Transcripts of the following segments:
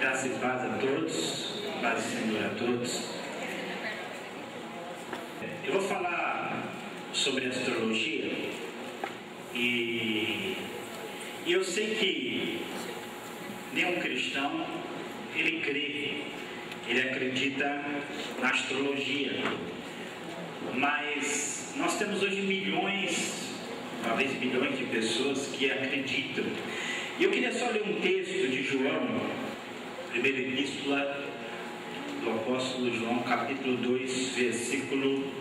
Graça e paz a todos, paz do Senhor a todos. Eu vou falar sobre astrologia e eu sei que nenhum cristão, ele crê, ele acredita na astrologia, mas nós temos hoje milhões, talvez bilhões de pessoas que acreditam. E eu queria só ler um texto de João, primeira epístola do apóstolo João, capítulo 2, versículo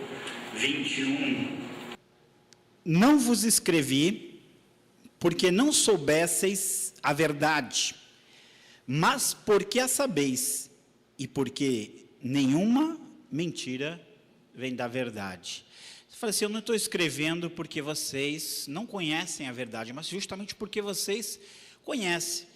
21. Não vos escrevi porque não soubesseis a verdade, mas porque a sabeis, e porque nenhuma mentira vem da verdade. Você fala assim, eu não estou escrevendo porque vocês não conhecem a verdade, mas justamente porque vocês conhecem.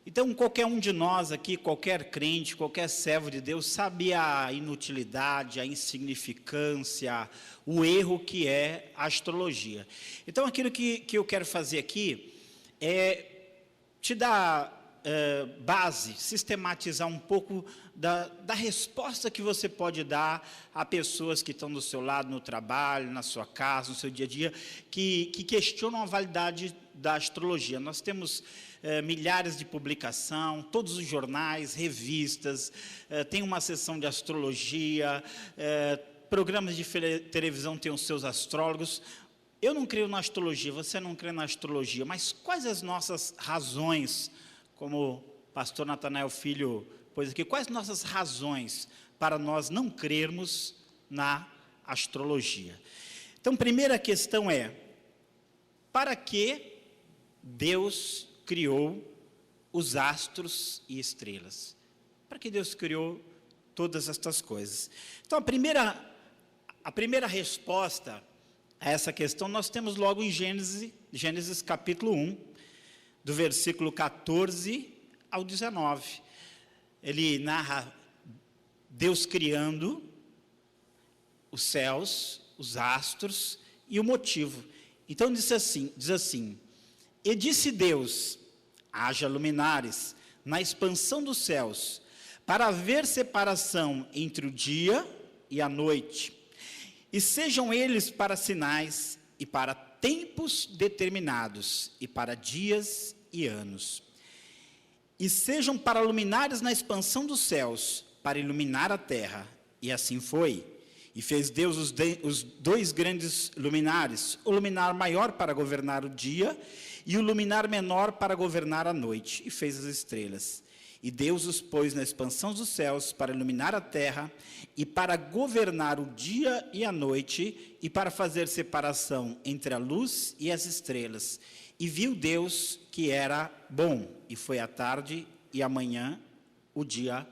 Então, qualquer um de nós aqui, qualquer crente, qualquer servo de Deus, sabe a inutilidade, a insignificância, o erro que é a astrologia. Então, aquilo que eu quero fazer aqui é te dar base, sistematizar um pouco da resposta que você pode dar a pessoas que estão do seu lado no trabalho, na sua casa, no seu dia a dia, que questionam a validade da astrologia. Nós temos milhares de publicação, todos os jornais, revistas, tem uma seção de astrologia, programas de televisão têm os seus astrólogos. Eu não creio na astrologia, você não crê na astrologia, mas quais as nossas razões, como o pastor Natanael Filho pôs aqui, quais nossas razões para nós não crermos na astrologia? Então, primeira questão é, para que Deus criou os astros e estrelas? Para que Deus criou todas estas coisas? Então, a primeira resposta a essa questão nós temos logo em Gênesis capítulo 1, do versículo 14 ao 19. Ele narra Deus criando os céus, os astros e o motivo. Então diz assim, e disse Deus, haja luminares na expansão dos céus, para haver separação entre o dia e a noite, e sejam eles para sinais e para tempos determinados, e para dias e anos. E sejam para luminares na expansão dos céus, para iluminar a terra. E assim foi. E fez Deus os dois grandes luminares, o luminar maior para governar o dia, e o luminar menor para governar a noite, e fez as estrelas. E Deus os pôs na expansão dos céus para iluminar a terra, e para governar o dia e a noite, e para fazer separação entre a luz e as estrelas. E viu Deus que era bom, e foi a tarde e a manhã, o dia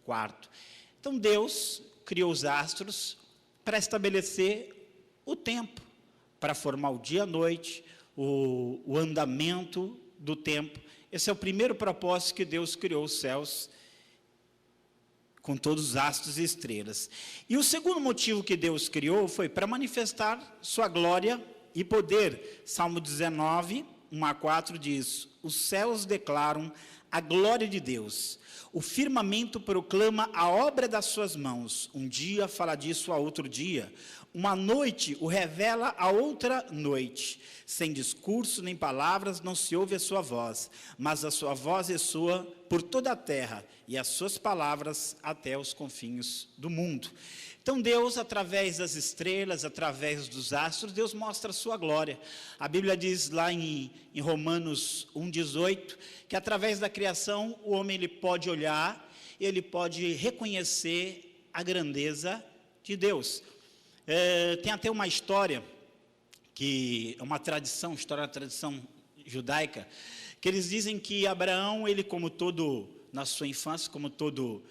quarto. Então Deus criou os astros para estabelecer o tempo, para formar o dia e a noite, o andamento do tempo. Esse é o primeiro propósito que Deus criou os céus, com todos os astros e estrelas. E o segundo motivo que Deus criou foi para manifestar sua glória e poder. Salmo 19, 1 a 4 diz, os céus declaram a glória de Deus, o firmamento proclama a obra das suas mãos, um dia fala disso a outro dia, uma noite o revela a outra noite, sem discurso nem palavras não se ouve a sua voz, mas a sua voz ressoa por toda a terra, e as suas palavras até os confins do mundo. Então Deus, através das estrelas, através dos astros, Deus mostra a sua glória. A Bíblia diz lá em Romanos 1,18, que através da criação o homem ele pode olhar, ele pode reconhecer a grandeza de Deus. Tem até uma história, que é uma tradição, história da tradição judaica, que eles dizem que Abraão, ele como todo, na sua infância, como todo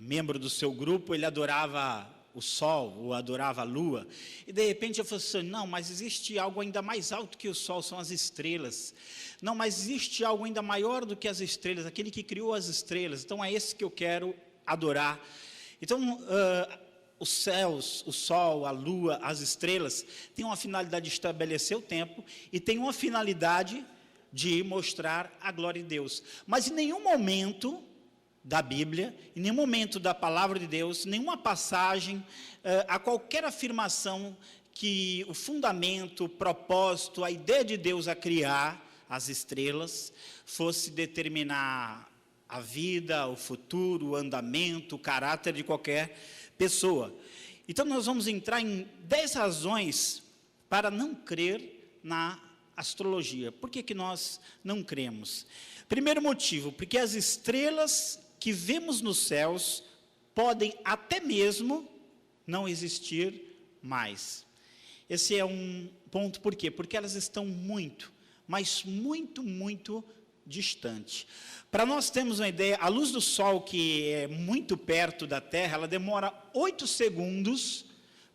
membro do seu grupo, ele adorava o sol, ou adorava a lua, e de repente eu falei assim, não, mas existe algo ainda mais alto que o sol, são as estrelas. Não, mas existe algo ainda maior do que as estrelas, aquele que criou as estrelas, então é esse que eu quero adorar. Então, os céus, o sol, a lua, as estrelas, têm uma finalidade de estabelecer o tempo, e tem uma finalidade de mostrar a glória de Deus. Mas em nenhum momento da Bíblia, em nenhum momento da palavra de Deus, nenhuma passagem, a qualquer afirmação que o fundamento, o propósito, a ideia de Deus a criar as estrelas fosse determinar a vida, o futuro, o andamento, o caráter de qualquer pessoa. Então nós vamos entrar em 10 razões para não crer na astrologia. Por que nós não cremos? Primeiro motivo, porque as estrelas que vemos nos céus podem até mesmo não existir mais. Esse é um ponto, por quê? Porque elas estão muito, mas muito, muito distante. Para nós termos uma ideia, a luz do Sol, que é muito perto da Terra, ela demora 8 segundos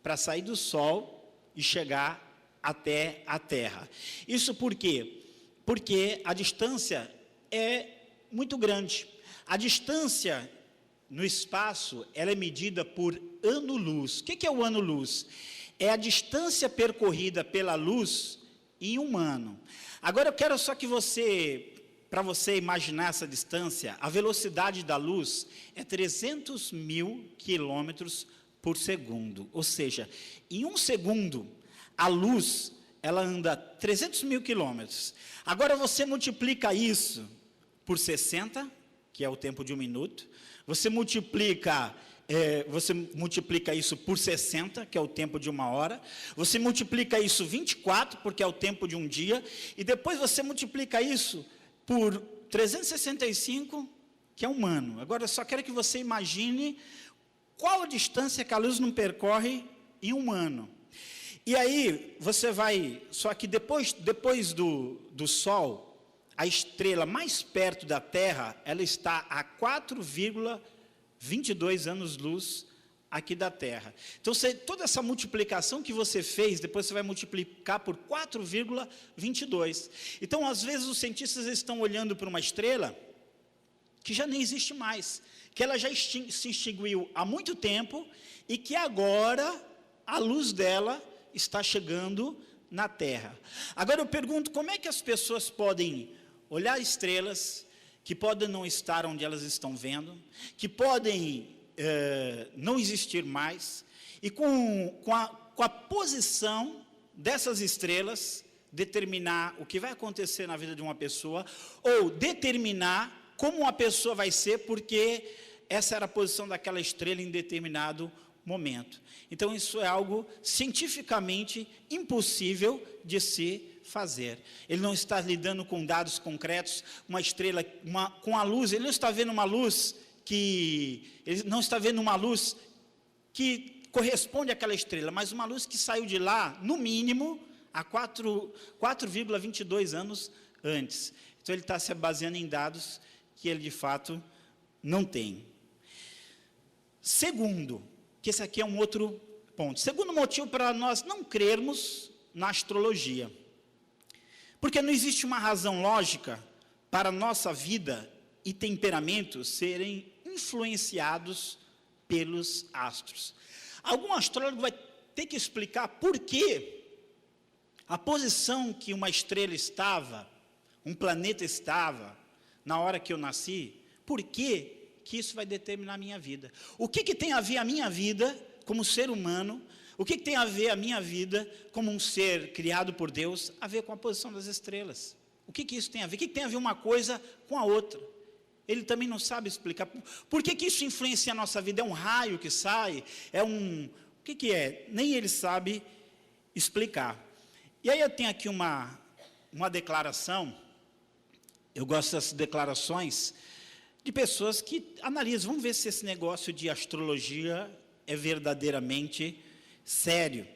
para sair do Sol e chegar até a Terra. Isso por quê? Porque a distância é muito grande. A distância no espaço, ela é medida por ano-luz. O que é o ano-luz? É a distância percorrida pela luz em um ano. Agora eu quero só que para você imaginar essa distância, a velocidade da luz é 300 mil quilômetros por segundo. Ou seja, em um segundo, a luz, ela anda 300 mil quilômetros. Agora você multiplica isso por 60, que é o tempo de um minuto. Você multiplica isso por 60, que é o tempo de uma hora. Você multiplica isso 24, porque é o tempo de um dia. E depois você multiplica isso por 365, que é um ano. Agora eu só quero que você imagine qual a distância que a luz não percorre em um ano. E aí você vai, só que depois do Sol, a estrela mais perto da Terra, ela está a 4,22 anos-luz aqui da Terra. Então, toda essa multiplicação que você fez, depois você vai multiplicar por 4,22. Então, às vezes, os cientistas estão olhando para uma estrela que já nem existe mais, que ela já se extinguiu há muito tempo e que agora a luz dela está chegando na Terra. Agora, eu pergunto, como é que as pessoas podem olhar estrelas que podem não estar onde elas estão vendo, que podem não existir mais, e com a posição dessas estrelas, determinar o que vai acontecer na vida de uma pessoa, ou determinar como uma pessoa vai ser, porque essa era a posição daquela estrela em determinado momento. Então, isso é algo cientificamente impossível de se fazer. Ele não está lidando com dados concretos, uma estrela, com a luz, ele não está vendo uma luz que corresponde àquela estrela, mas uma luz que saiu de lá, no mínimo, há 4,22 anos antes. Então, ele está se baseando em dados que ele, de fato, não tem. Segundo, que esse aqui é um outro ponto. Segundo motivo para nós não crermos na astrologia. Porque não existe uma razão lógica para a nossa vida e temperamento serem influenciados pelos astros. Algum astrólogo vai ter que explicar por que a posição que uma estrela estava, um planeta estava, na hora que eu nasci, por que isso vai determinar a minha vida. O que tem a ver a minha vida como ser humano, o que tem a ver a minha vida como um ser criado por Deus, a ver com a posição das estrelas? O que isso tem a ver? O que tem a ver uma coisa com a outra? Ele também não sabe explicar. Por que isso influencia a nossa vida? É um raio que sai? O que é? Nem ele sabe explicar. E aí eu tenho aqui uma declaração, eu gosto dessas declarações, de pessoas que analisam, vamos ver se esse negócio de astrologia é verdadeiramente sério.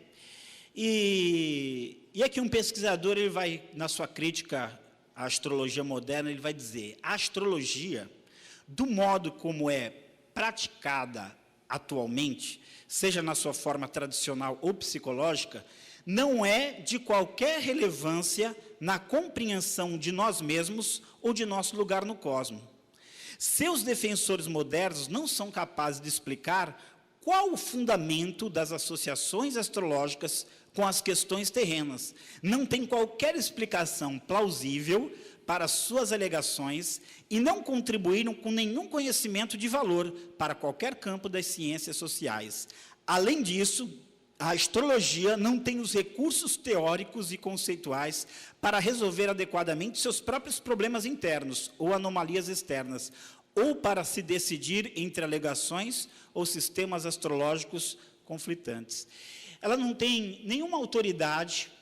E aqui um pesquisador, ele vai, na sua crítica à astrologia moderna, ele vai dizer, a astrologia, do modo como é praticada atualmente, seja na sua forma tradicional ou psicológica, não é de qualquer relevância na compreensão de nós mesmos ou de nosso lugar no cosmos. Seus defensores modernos não são capazes de explicar qual o fundamento das associações astrológicas com as questões terrenas. Não tem qualquer explicação plausível para suas alegações e não contribuíram com nenhum conhecimento de valor para qualquer campo das ciências sociais. Além disso, a astrologia não tem os recursos teóricos e conceituais para resolver adequadamente seus próprios problemas internos ou anomalias externas, ou para se decidir entre alegações ou sistemas astrológicos conflitantes. Ela não tem nenhuma autoridade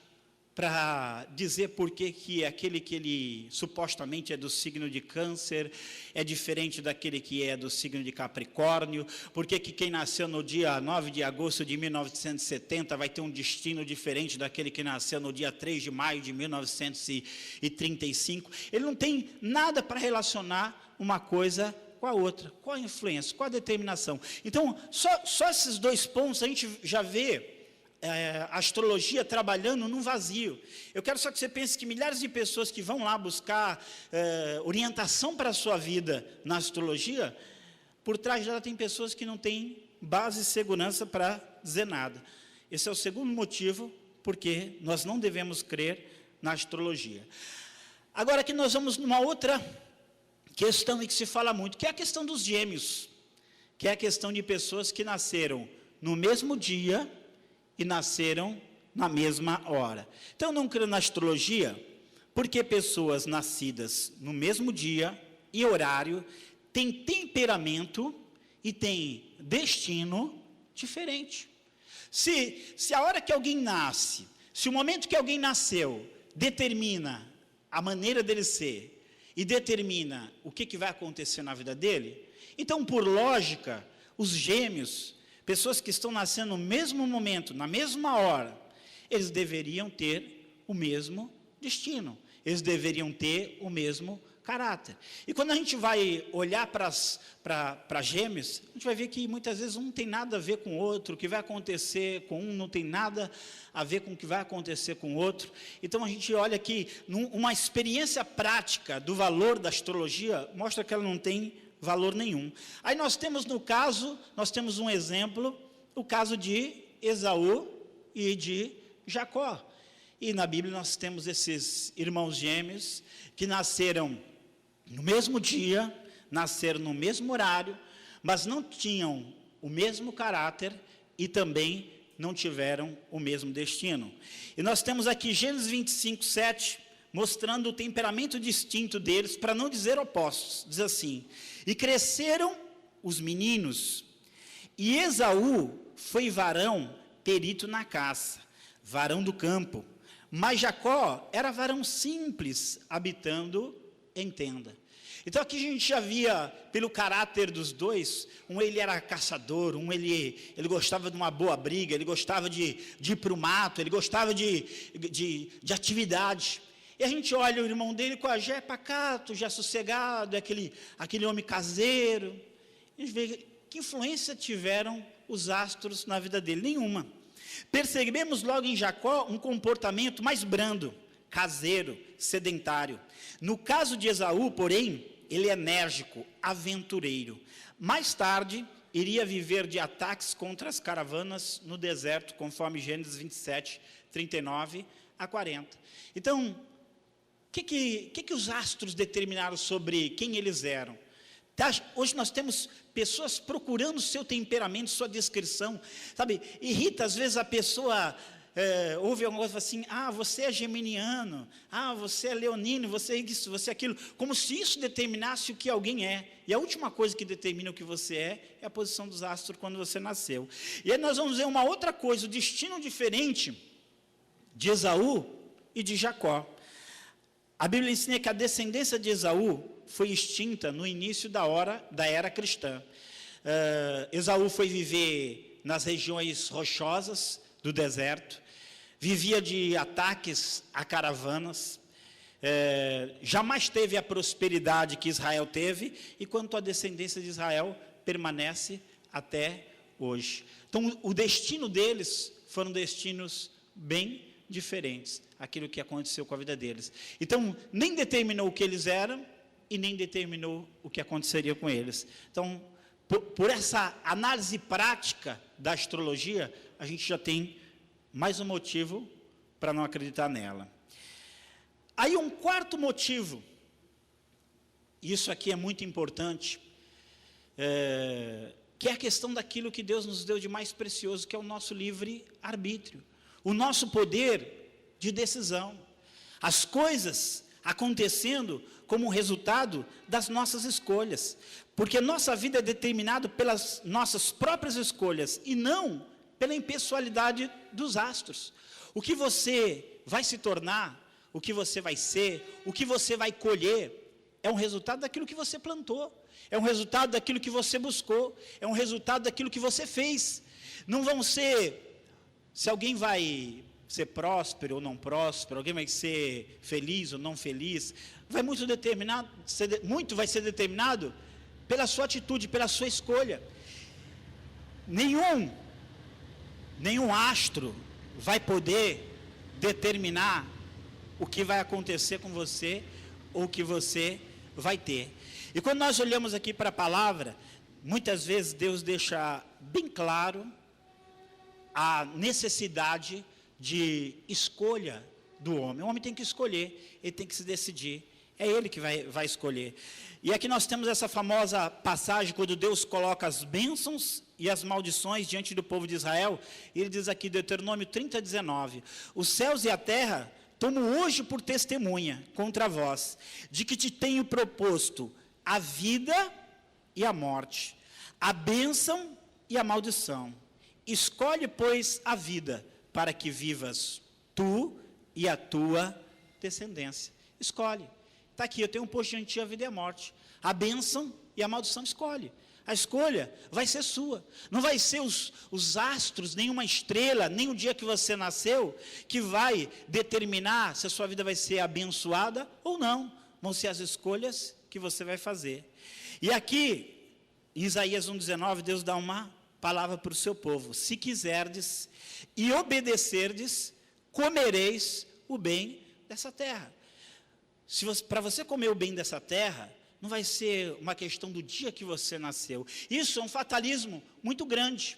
para dizer por que aquele que ele supostamente é do signo de Câncer é diferente daquele que é do signo de Capricórnio, por que quem nasceu no dia 9 de agosto de 1970 vai ter um destino diferente daquele que nasceu no dia 3 de maio de 1935. Ele não tem nada para relacionar uma coisa com a outra. Qual a influência, qual a determinação? Então, só esses dois pontos a gente já vê a astrologia trabalhando num vazio. Eu quero só que você pense que milhares de pessoas que vão lá buscar orientação para a sua vida na astrologia, por trás dela tem pessoas que não têm base e segurança para dizer nada. Esse é o segundo motivo porque nós não devemos crer na astrologia. Agora aqui nós vamos numa outra questão em que se fala muito, que é a questão dos gêmeos, que é a questão de pessoas que nasceram no mesmo dia e nasceram na mesma hora. Então, eu não creio na astrologia, porque pessoas nascidas no mesmo dia e horário têm temperamento e têm destino diferente. Se a hora que alguém nasce, se o momento que alguém nasceu determina a maneira dele ser e determina o que vai acontecer na vida dele, então, por lógica, os gêmeos, pessoas que estão nascendo no mesmo momento, na mesma hora, eles deveriam ter o mesmo destino, eles deveriam ter o mesmo caráter. E quando a gente vai olhar para gêmeos, a gente vai ver que muitas vezes um não tem nada a ver com o outro, o que vai acontecer com um não tem nada a ver com o que vai acontecer com o outro. Então a gente olha aqui, uma experiência prática do valor da astrologia, mostra que ela não tem valor nenhum. Aí nós temos nós temos um exemplo, o caso de Esaú e de Jacó. E na Bíblia nós temos esses irmãos gêmeos que nasceram no mesmo dia, nasceram no mesmo horário, mas não tinham o mesmo caráter e também não tiveram o mesmo destino. E nós temos aqui Gênesis 25, 7, mostrando o temperamento distinto deles, para não dizer opostos. Diz assim: e cresceram os meninos, e Esaú foi varão perito na caça, varão do campo, mas Jacó era varão simples, habitando em tenda. Então aqui a gente já via, pelo caráter dos dois, um ele era caçador, um ele gostava de uma boa briga, ele gostava de ir para o mato, ele gostava de atividade. E a gente olha o irmão dele com a já pacato, já sossegado, aquele homem caseiro. A gente vê que influência tiveram os astros na vida dele? Nenhuma. Percebemos logo em Jacó um comportamento mais brando, caseiro, sedentário. No caso de Esaú, porém, ele é enérgico, aventureiro. Mais tarde, iria viver de ataques contra as caravanas no deserto, conforme Gênesis 27, 39 a 40. Então, o que os astros determinaram sobre quem eles eram? Hoje nós temos pessoas procurando seu temperamento, sua descrição, sabe? Irrita às vezes a pessoa ouve alguma coisa assim: você é geminiano, você é leonino, você é isso, você é aquilo, como se isso determinasse o que alguém é. E a última coisa que determina o que você é a posição dos astros quando você nasceu. E aí nós vamos ver uma outra coisa, o destino diferente de Esaú e de Jacó. A Bíblia ensina que a descendência de Esaú foi extinta no início da era cristã. Esaú foi viver nas regiões rochosas do deserto, vivia de ataques a caravanas, jamais teve a prosperidade que Israel teve, e quanto à descendência de Israel, permanece até hoje. Então, o destino deles foram destinos bem diferentes, aquilo que aconteceu com a vida deles. Então, nem determinou o que eles eram, e nem determinou o que aconteceria com eles. Então, por essa análise prática da astrologia, a gente já tem mais um motivo para não acreditar nela. Aí um quarto motivo, isso aqui é muito importante, que é a questão daquilo que Deus nos deu de mais precioso, que é o nosso livre-arbítrio, o nosso poder de decisão, as coisas acontecendo como resultado das nossas escolhas, porque nossa vida é determinada pelas nossas próprias escolhas e não pela impessoalidade dos astros. O que você vai se tornar, o que você vai ser, o que você vai colher, é um resultado daquilo que você plantou, é um resultado daquilo que você buscou, é um resultado daquilo que você fez. Não vão ser, se alguém vai ser próspero ou não próspero, alguém vai ser feliz ou não feliz, muito vai ser determinado pela sua atitude, pela sua escolha. Nenhum astro vai poder determinar o que vai acontecer com você ou o que você vai ter. E quando nós olhamos aqui para a palavra, muitas vezes Deus deixa bem claro a necessidade de escolha do homem. O homem tem que escolher, ele tem que se decidir, é ele que vai escolher. E aqui nós temos essa famosa passagem, quando Deus coloca as bênçãos e as maldições diante do povo de Israel, ele diz aqui, Deuteronômio 30:19, os céus e a terra tomo hoje por testemunha contra vós, de que te tenho proposto a vida e a morte, a bênção e a maldição. Escolhe, pois, a vida, para que vivas tu e a tua descendência. Escolhe. Está aqui, eu tenho posto diante de ti a vida e a morte. A bênção e a maldição, escolhe. A escolha vai ser sua. Não vai ser os astros, nenhuma estrela, nem o dia que você nasceu, que vai determinar se a sua vida vai ser abençoada ou não. Vão ser as escolhas que você vai fazer. E aqui, em Isaías 1:19, Deus dá uma palavra para o seu povo. Se quiserdes e obedecerdes, comereis o bem dessa terra. Para você comer o bem dessa terra, não vai ser uma questão do dia que você nasceu. Isso é um fatalismo muito grande.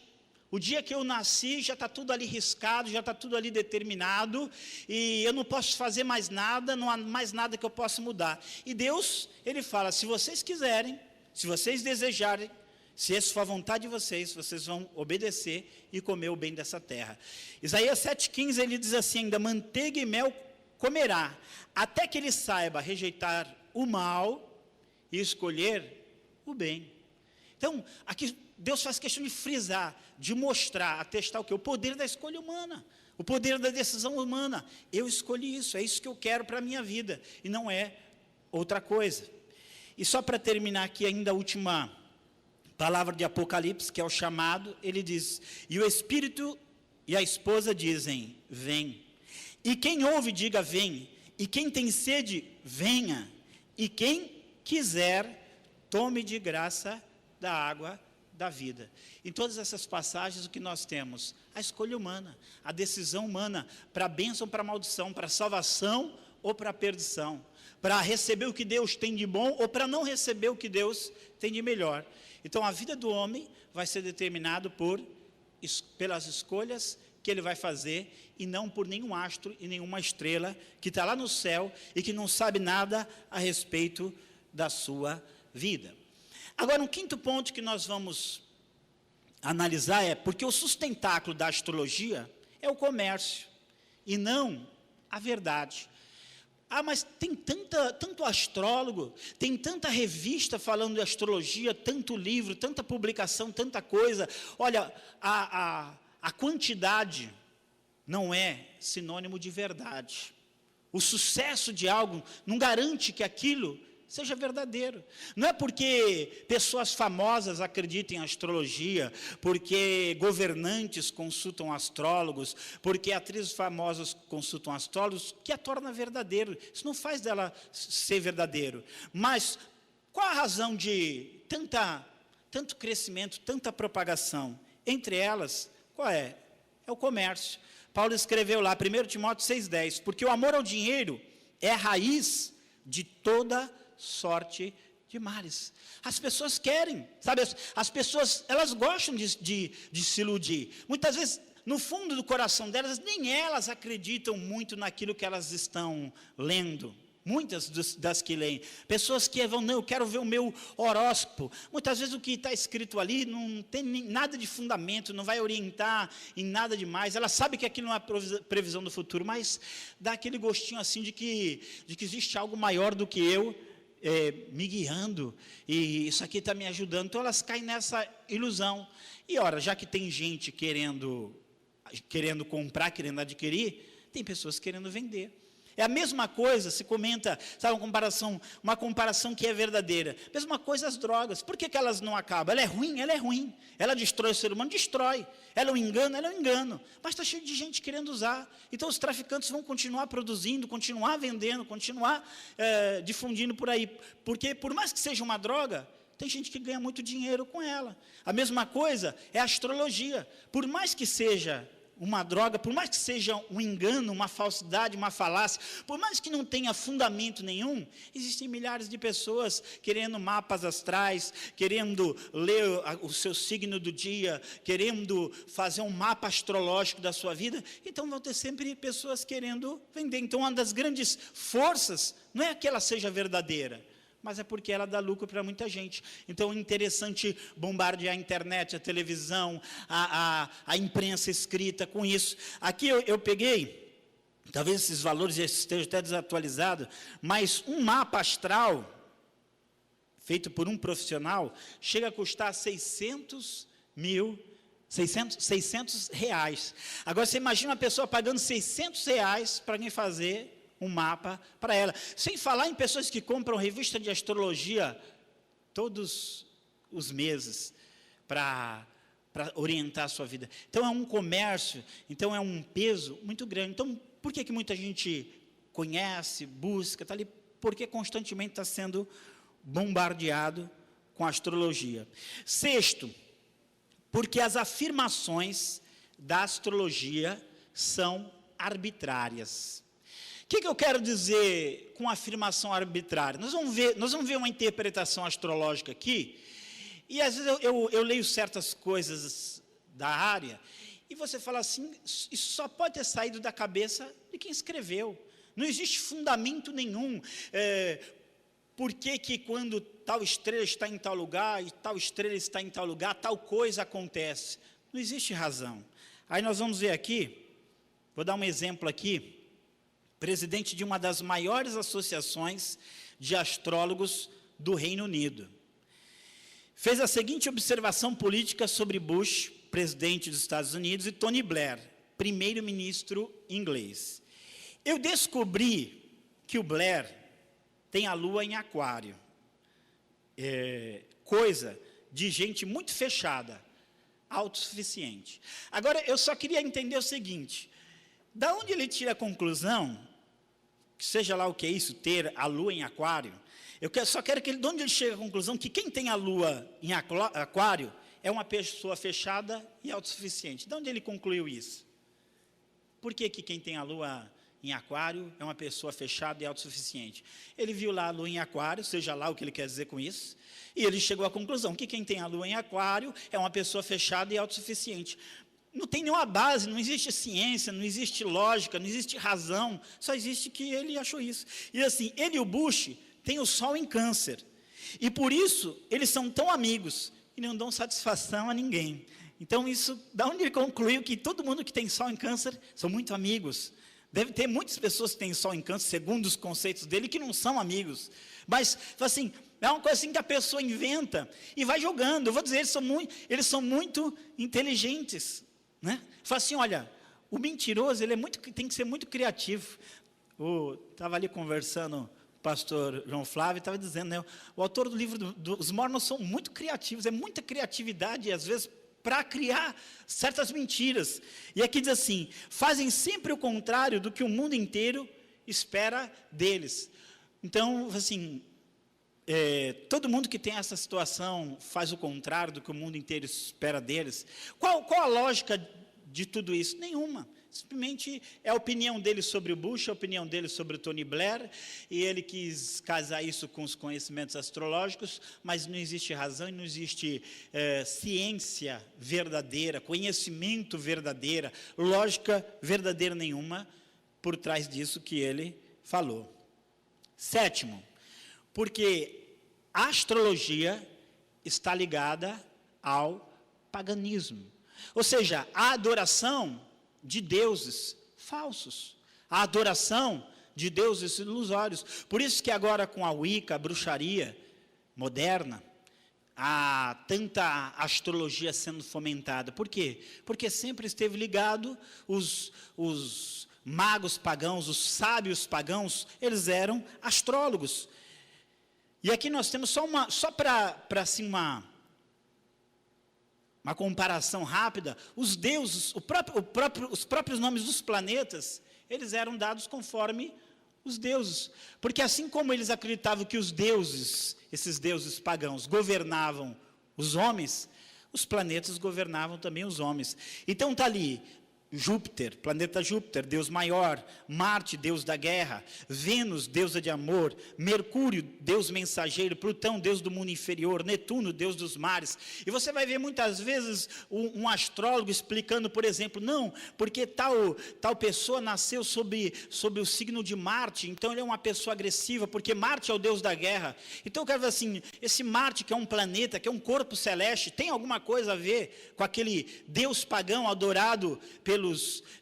O dia que eu nasci, já está tudo ali riscado, já está tudo ali determinado, e eu não posso fazer mais nada, não há mais nada que eu possa mudar. E Deus, Ele fala, se vocês quiserem, se vocês desejarem, se essa for a vontade de vocês, vocês vão obedecer e comer o bem dessa terra. Isaías 7,15, ele diz assim, ainda manteiga e mel comerá, até que ele saiba rejeitar o mal e escolher o bem. Então, aqui Deus faz questão de frisar, de mostrar, atestar o quê? O poder da escolha humana, o poder da decisão humana. Eu escolhi isso, é isso que eu quero para a minha vida, e não é outra coisa. E só para terminar aqui ainda a última palavra de Apocalipse, que é o chamado, ele diz, e o Espírito e a esposa dizem, vem. E quem ouve, diga, vem. E quem tem sede, venha. E quem quiser, tome de graça da água da vida. Em todas essas passagens, o que nós temos? A escolha humana, a decisão humana, para a bênção, para a maldição, para a salvação ou para a perdição, para receber o que Deus tem de bom ou para não receber o que Deus tem de melhor. Então, a vida do homem vai ser determinada pelas escolhas que ele vai fazer, e não por nenhum astro e nenhuma estrela que está lá no céu e que não sabe nada a respeito da sua vida. Agora, um quinto ponto que nós vamos analisar é, porque o sustentáculo da astrologia é o comércio, e não a verdade. Ah, mas tem tanto astrólogo, tem tanta revista falando de astrologia, tanto livro, tanta publicação, tanta coisa. Olha, a quantidade não é sinônimo de verdade. O sucesso de algo não garante que aquilo seja verdadeiro. Não é porque pessoas famosas acreditam em astrologia, porque governantes consultam astrólogos, porque atrizes famosas consultam astrólogos, que a torna verdadeiro. Isso não faz dela ser verdadeiro. Mas qual a razão de tanto crescimento, tanta propagação? Entre elas, qual é? É o comércio. Paulo escreveu lá, 1 Timóteo 6,10, porque o amor ao dinheiro é a raiz de toda sorte de males. As pessoas querem, sabe, as pessoas, elas gostam de se iludir. Muitas vezes no fundo do coração delas, nem elas acreditam muito naquilo que elas estão lendo. Muitas das que leem, pessoas que vão, não, eu quero ver o meu horóscopo. Muitas vezes o que está escrito ali não tem nada de fundamento, não vai orientar em nada demais. Ela sabe que aquilo não é previsão do futuro, mas dá aquele gostinho assim de que existe algo maior do que eu, me guiando, e isso aqui está me ajudando. Então elas caem nessa ilusão. E ora, já que tem gente querendo comprar, querendo adquirir, tem pessoas querendo vender. É a mesma coisa, se comenta, sabe, uma comparação que é verdadeira. Mesma coisa as drogas. Por que elas não acabam? Ela é ruim, ela é ruim. Ela destrói o ser humano, destrói. Ela é um engano. Mas está cheio de gente querendo usar. Então os traficantes vão continuar produzindo, continuar vendendo, continuar difundindo por aí. Porque por mais que seja uma droga, tem gente que ganha muito dinheiro com ela. A mesma coisa é a astrologia. Por mais que seja uma droga, por mais que seja um engano, uma falsidade, uma falácia, por mais que não tenha fundamento nenhum, existem milhares de pessoas querendo mapas astrais, querendo ler o seu signo do dia, querendo fazer um mapa astrológico da sua vida. Então vão ter sempre pessoas querendo vender. Então uma das grandes forças não é que ela seja verdadeira, mas é porque ela dá lucro para muita gente. Então é interessante bombardear a internet, a televisão, a imprensa escrita com isso. Aqui eu peguei, talvez esses valores estejam até desatualizados, mas um mapa astral, feito por um profissional, chega a custar 600 reais. Agora você imagina uma pessoa pagando 600 reais para alguém fazer um mapa para ela, sem falar em pessoas que compram revista de astrologia todos os meses para orientar a sua vida. Então é um comércio, então é um peso muito grande. Então por que muita gente conhece, busca, está ali? Porque constantemente está sendo bombardeado com a astrologia. Sexto, porque as afirmações da astrologia são arbitrárias. O que eu quero dizer com afirmação arbitrária? Nós vamos ver uma interpretação astrológica aqui, e às vezes eu leio certas coisas da área, e você fala assim, isso só pode ter saído da cabeça de quem escreveu. Não existe fundamento nenhum. Por que quando tal estrela está em tal lugar, e tal estrela está em tal lugar, tal coisa acontece? Não existe razão. Aí nós vamos ver aqui, vou dar um exemplo aqui, presidente de uma das maiores associações de astrólogos do Reino Unido, fez a seguinte observação política sobre Bush, presidente dos Estados Unidos, e Tony Blair, primeiro-ministro inglês. Eu descobri que o Blair tem a lua em aquário, coisa de gente muito fechada, autossuficiente. Agora, eu só queria entender o seguinte, da onde ele tira a conclusão, que seja lá o que é isso, ter a lua em aquário, só quero que de onde ele chega à conclusão que quem tem a lua em aquário é uma pessoa fechada e autossuficiente. De onde ele concluiu isso? Por que quem tem a lua em aquário é uma pessoa fechada e autossuficiente? Ele viu lá a lua em aquário, seja lá o que ele quer dizer com isso, e ele chegou à conclusão que quem tem a lua em aquário é uma pessoa fechada e autossuficiente. Não tem nenhuma base, não existe ciência, não existe lógica, não existe razão, só existe que ele achou isso. E assim, ele e o Bush têm o Sol em Câncer, e por isso eles são tão amigos, e não dão satisfação a ninguém. Então isso, da onde ele concluiu que todo mundo que tem Sol em Câncer são muito amigos. Deve ter muitas pessoas que têm Sol em Câncer, segundo os conceitos dele, que não são amigos. Mas, assim, é uma coisa assim que a pessoa inventa e vai jogando. Eu vou dizer, eles são muito inteligentes, né? Fala assim, olha, o mentiroso tem que ser muito criativo. Estava ali conversando, o pastor João Flávio estava dizendo, né, o autor do livro dos Mormons são muito criativos, é muita criatividade, às vezes, para criar certas mentiras. E aqui diz assim, fazem sempre o contrário do que o mundo inteiro espera deles. Então, assim, todo mundo que tem essa situação faz o contrário do que o mundo inteiro espera deles. Qual a lógica de tudo isso? Nenhuma. Simplesmente é a opinião dele sobre o Bush, a opinião dele sobre o Tony Blair, e ele quis casar isso com os conhecimentos astrológicos, mas não existe razão, não existe ciência verdadeira, conhecimento verdadeira, lógica verdadeira nenhuma por trás disso que ele falou. Sétimo, porque a astrologia está ligada ao paganismo. Ou seja, a adoração de deuses falsos, a adoração de deuses ilusórios. Por isso que agora com a Wicca, a bruxaria moderna, há tanta astrologia sendo fomentada. Por quê? Porque sempre esteve ligado os magos pagãos, os sábios pagãos, eles eram astrólogos. E aqui nós temos só para assim uma comparação rápida, os deuses, os próprios nomes dos planetas, eles eram dados conforme os deuses. Porque assim como eles acreditavam que os deuses, esses deuses pagãos, governavam os homens, os planetas governavam também os homens. Então está ali Júpiter, planeta Júpiter, Deus maior, Marte, Deus da guerra, Vênus, deusa de amor, Mercúrio, Deus mensageiro, Plutão, Deus do mundo inferior, Netuno, Deus dos mares. E você vai ver muitas vezes um astrólogo explicando, por exemplo, não, porque tal pessoa nasceu sob o signo de Marte, então ele é uma pessoa agressiva, porque Marte é o Deus da guerra. Então eu quero dizer assim, esse Marte que é um planeta, que é um corpo celeste, tem alguma coisa a ver com aquele Deus pagão adorado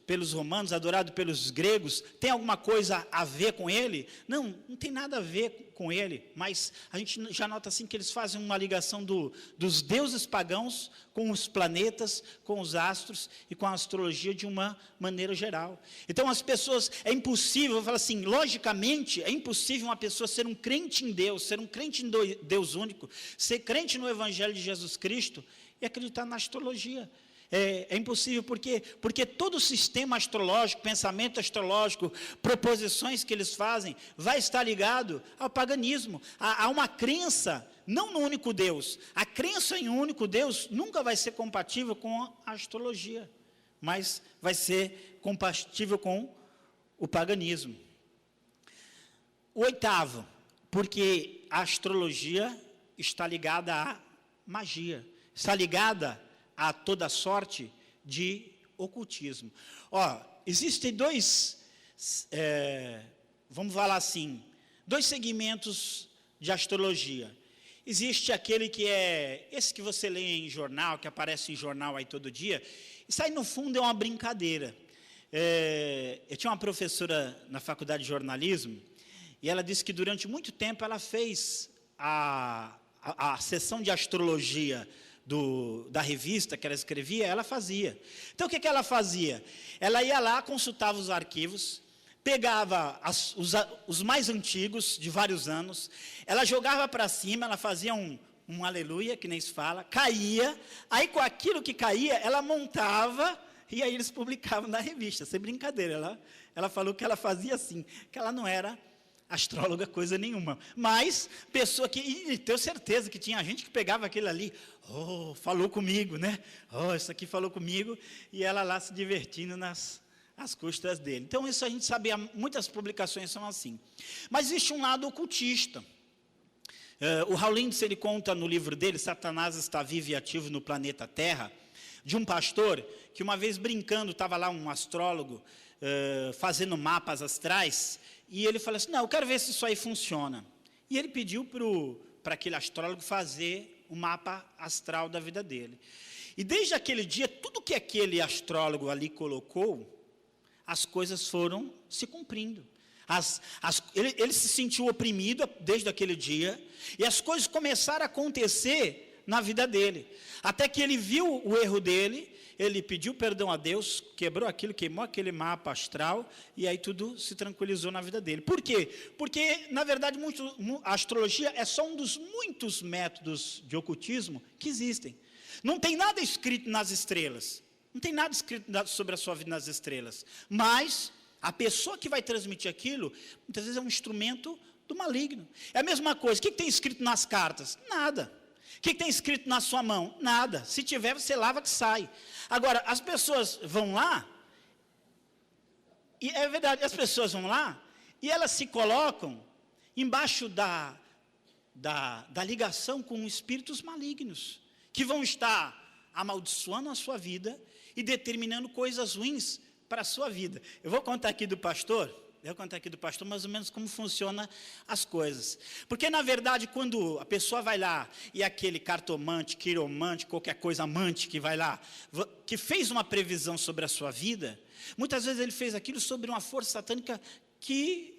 pelos romanos, adorado pelos gregos, tem alguma coisa a ver com ele? Não tem nada a ver com ele, mas a gente já nota assim que eles fazem uma ligação dos deuses pagãos com os planetas, com os astros e com a astrologia de uma maneira geral. Então as pessoas, é impossível, eu falo assim, logicamente, é impossível uma pessoa ser um crente em Deus, ser um crente em Deus único, ser crente no Evangelho de Jesus Cristo e acreditar na astrologia. É impossível, porque todo o sistema astrológico, pensamento astrológico, proposições que eles fazem, vai estar ligado ao paganismo, a uma crença, não no único Deus. A crença em um único Deus nunca vai ser compatível com a astrologia, mas vai ser compatível com o paganismo. O oitavo, porque a astrologia está ligada à magia, está ligada a toda sorte de ocultismo. Existem vamos falar assim, dois segmentos de astrologia. Existe aquele que é, esse que você lê em jornal, que aparece em jornal aí todo dia, isso aí no fundo é uma brincadeira. Eu tinha uma professora na faculdade de jornalismo, e ela disse que durante muito tempo ela fez a sessão de astrologia da revista que ela escrevia, ela fazia. Então o que ela fazia? Ela ia lá, consultava os arquivos, pegava os mais antigos, de vários anos, ela jogava para cima, ela fazia um aleluia, que nem se fala, caía, aí com aquilo que caía, ela montava, e aí eles publicavam na revista, sem brincadeira. Ela falou que ela fazia assim, que ela não era astróloga coisa nenhuma, mas pessoa que, e tenho certeza que tinha gente que pegava aquele ali, falou comigo, né? Isso aqui falou comigo, e ela lá se divertindo às custas dele. Então isso a gente sabia, muitas publicações são assim. Mas existe um lado ocultista. O Rawlins, ele conta no livro dele, Satanás está vivo e ativo no planeta Terra, de um pastor que uma vez brincando, estava lá um astrólogo fazendo mapas astrais, e ele falou assim, não, eu quero ver se isso aí funciona. E ele pediu para aquele astrólogo fazer o mapa astral da vida dele. E desde aquele dia, tudo que aquele astrólogo ali colocou, as coisas foram se cumprindo. Ele se sentiu oprimido desde aquele dia, e as coisas começaram a acontecer na vida dele. Até que ele viu o erro dele, ele pediu perdão a Deus, quebrou aquilo, queimou aquele mapa astral, e aí tudo se tranquilizou na vida dele. Por quê? Porque, na verdade, a astrologia é só um dos muitos métodos de ocultismo que existem. Não tem nada escrito nas estrelas, não tem nada escrito sobre a sua vida nas estrelas, mas a pessoa que vai transmitir aquilo, muitas vezes é um instrumento do maligno. É a mesma coisa, o que tem escrito nas cartas? Nada. O que tem escrito na sua mão? Nada. Se tiver, você lava que sai. Agora, as pessoas vão lá E é verdade, as pessoas vão lá e elas se colocam embaixo da ligação com espíritos malignos, que vão estar amaldiçoando a sua vida e determinando coisas ruins para a sua vida. Eu vou contar aqui do pastor mais ou menos como funciona as coisas. Porque, na verdade, quando a pessoa vai lá e aquele cartomante, quiromante, qualquer coisa amante que vai lá, que fez uma previsão sobre a sua vida, muitas vezes ele fez aquilo sobre uma força satânica que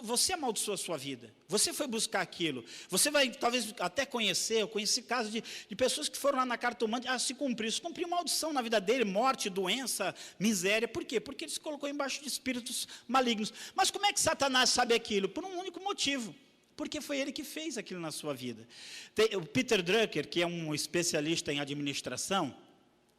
você amaldiçoou a sua vida. Você foi buscar aquilo. Você vai, talvez, até conhecer, eu conheci casos de pessoas que foram lá na cartomante, se cumpriu maldição na vida dele, morte, doença, miséria. Por quê? Porque ele se colocou embaixo de espíritos malignos. Mas como é que Satanás sabe aquilo? Por um único motivo. Porque foi ele que fez aquilo na sua vida. O Peter Drucker, que é um especialista em administração,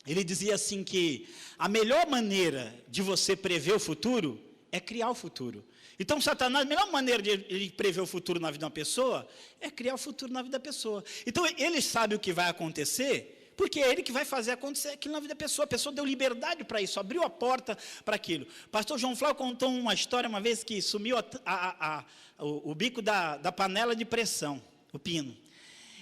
ele dizia assim que a melhor maneira de você prever o futuro é criar o futuro. Então, Satanás, a melhor maneira de ele prever o futuro na vida de uma pessoa é criar o futuro na vida da pessoa. Então, ele sabe o que vai acontecer, porque é ele que vai fazer acontecer aquilo na vida da pessoa. A pessoa deu liberdade para isso, abriu a porta para aquilo. O pastor João Flávio contou uma história uma vez que sumiu o bico da panela de pressão, o pino.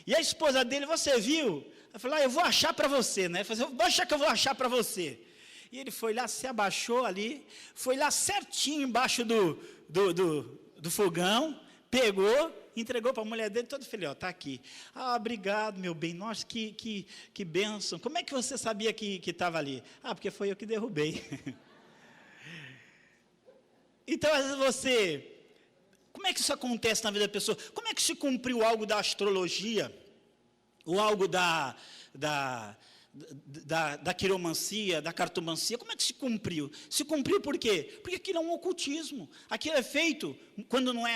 E a esposa dele, você viu? Ela falou, eu vou achar para você, né? Ele falou, vou achar que eu vou achar para você. E ele foi lá, se abaixou ali, foi lá certinho embaixo do fogão, pegou, entregou para a mulher dele, todo feliz, está aqui. Obrigado, meu bem, nossa, que bênção. Como é que você sabia que estava ali? Porque foi eu que derrubei. Então, às vezes como é que isso acontece na vida da pessoa? Como é que se cumpriu algo da astrologia, ou algo da quiromancia, da cartomancia? Como é que se cumpriu? Se cumpriu por quê? Porque aquilo é um ocultismo. Aquilo é feito, quando não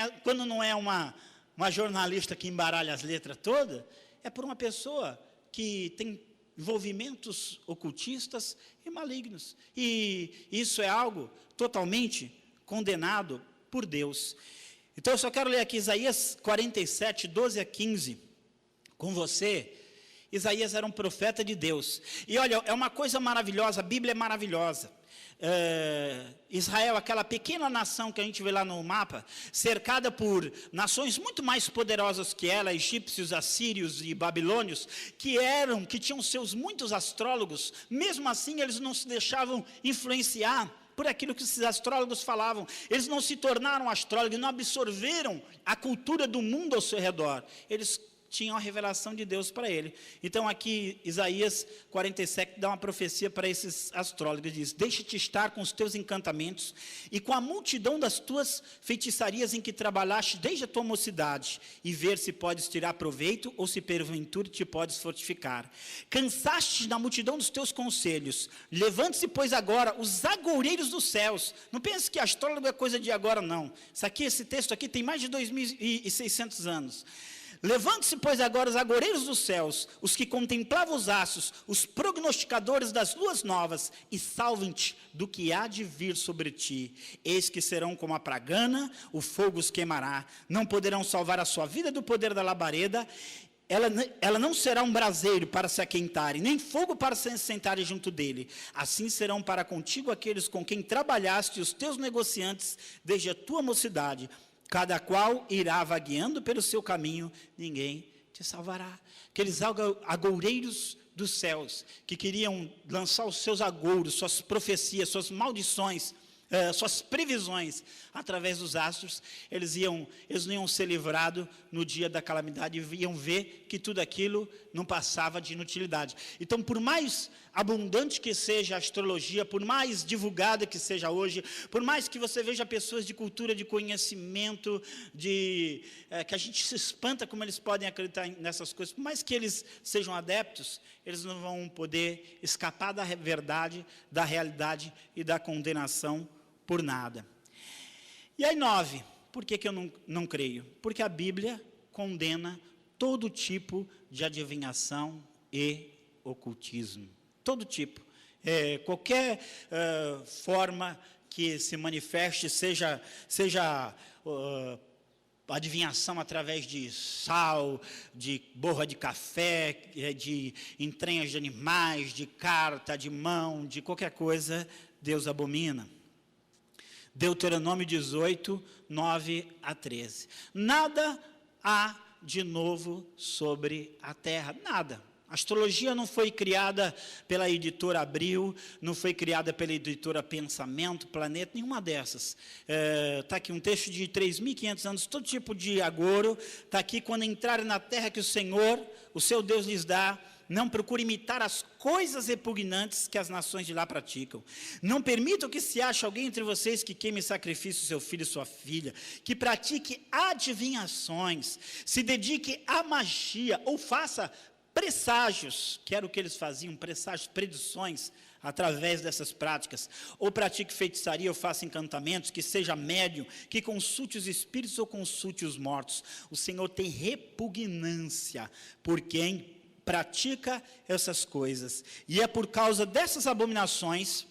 é uma jornalista que embaralha as letras todas, é por uma pessoa que tem envolvimentos ocultistas e malignos. E isso é algo totalmente condenado por Deus. Então, eu só quero ler aqui Isaías 47, 12 a 15, com você. Isaías era um profeta de Deus. E olha, é uma coisa maravilhosa, a Bíblia é maravilhosa. Israel, aquela pequena nação que a gente vê lá no mapa, cercada por nações muito mais poderosas que ela, egípcios, assírios e babilônios, que tinham seus muitos astrólogos, mesmo assim eles não se deixavam influenciar por aquilo que esses astrólogos falavam. Eles não se tornaram astrólogos, não absorveram a cultura do mundo ao seu redor. Eles tinham a revelação de Deus para ele. Então aqui Isaías 47 dá uma profecia para esses astrólogos, diz, deixa-te estar com os teus encantamentos e com a multidão das tuas feitiçarias em que trabalhaste desde a tua mocidade, e ver se podes tirar proveito ou se porventura te podes fortificar. Cansaste da multidão dos teus conselhos, levante-se pois agora os agoureiros dos céus. Não pense que astrólogo é coisa de agora, não. Esse texto aqui tem mais de 2.600 anos. Levante-se, pois, agora os agoureiros dos céus, os que contemplavam os astros, os prognosticadores das luas novas, e salvem-te do que há de vir sobre ti. Eis que serão como a pragana, o fogo os queimará. Não poderão salvar a sua vida do poder da labareda. Ela não será um braseiro para se aquentarem, nem fogo para se sentarem junto dele. Assim serão para contigo aqueles com quem trabalhaste, os teus negociantes, desde a tua mocidade. Cada qual irá vagueando pelo seu caminho, ninguém te salvará. Aqueles agoureiros dos céus, que queriam lançar os seus agouros, suas profecias, suas maldições, suas previsões através dos astros, eles não iam ser livrados no dia da calamidade, iam ver que tudo aquilo não passava de inutilidade. Então, por mais abundante que seja a astrologia, por mais divulgada que seja hoje, por mais que você veja pessoas de cultura, de conhecimento, que a gente se espanta como eles podem acreditar nessas coisas, por mais que eles sejam adeptos, eles não vão poder escapar da verdade, da realidade e da condenação por nada. E aí 9, por que eu não creio? Porque a Bíblia condena todo tipo de adivinhação e ocultismo. Todo tipo. Qualquer forma que se manifeste, seja adivinhação através de sal, de borra de café, de entranhas de animais, de carta, de mão, de qualquer coisa, Deus abomina. Deuteronômio 18, 9 a 13. Nada há de novo sobre a terra, nada. A astrologia não foi criada pela editora Abril, não foi criada pela editora Pensamento, Planeta, nenhuma dessas. Está aqui um texto de 3.500 anos, todo tipo de agouro. Está aqui, quando entrarem na terra que o Senhor, o seu Deus, lhes dá, não procure imitar as coisas repugnantes que as nações de lá praticam. Não permitam que se ache alguém entre vocês que queime sacrifício seu filho e sua filha, que pratique adivinhações, se dedique à magia ou faça presságios, que era o que eles faziam, presságios, predições, através dessas práticas, ou pratique feitiçaria, ou faça encantamentos, que seja médium, que consulte os espíritos ou consulte os mortos. O Senhor tem repugnância por quem pratica essas coisas, e é por causa dessas abominações